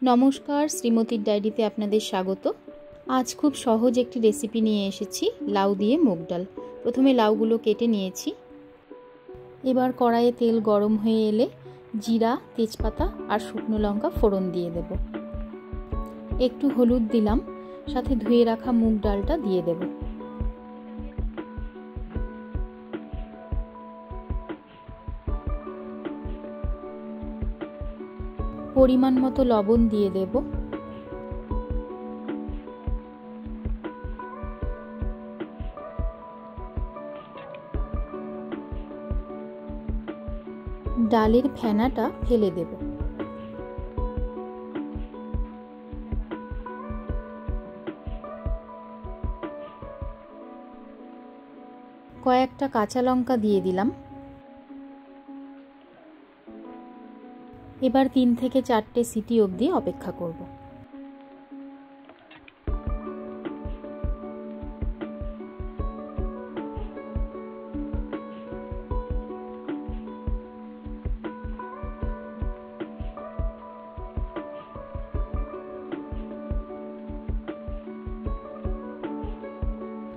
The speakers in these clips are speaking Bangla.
নমস্কার, শ্রীমতীর ডায়েরিতে আপনাদের স্বাগত। আজ খুব সহজ একটি রেসিপি নিয়ে এসেছি, লাউ দিয়ে মুগ ডাল। প্রথমে লাউগুলো কেটে নিয়েছি। এবার কড়াইয়ে তেল গরম হয়ে এলে জিরা, তেজপাতা আর শুকনো লঙ্কা ফোড়ন দিয়ে দেব। একটু হলুদ দিলাম, সাথে ধুয়ে রাখা মুগ ডালটা দিয়ে দেব। পরিমাণ মতো লবণ দিয়ে দেব। ডালের ফেনাটা ফেলে দেব। কয়েকটা কাঁচা লঙ্কা দিয়ে দিলাম। এবার 3 থেকে 4টে সিটি অবধি অপেক্ষা করব।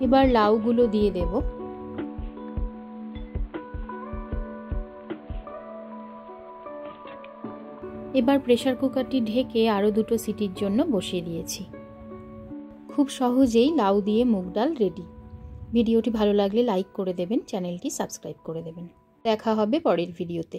এবার লাউগুলো দিয়ে দেব। এবার প্রেসার কুকারটি ঢেকে আরও 2টো সিটির জন্য বসিয়ে দিয়েছি। খুব সহজেই লাউ দিয়ে মুগ ডাল রেডি। ভিডিওটি ভালো লাগলে লাইক করে দেবেন, চ্যানেলটি সাবস্ক্রাইব করে দেবেন। দেখা হবে পরের ভিডিওতে।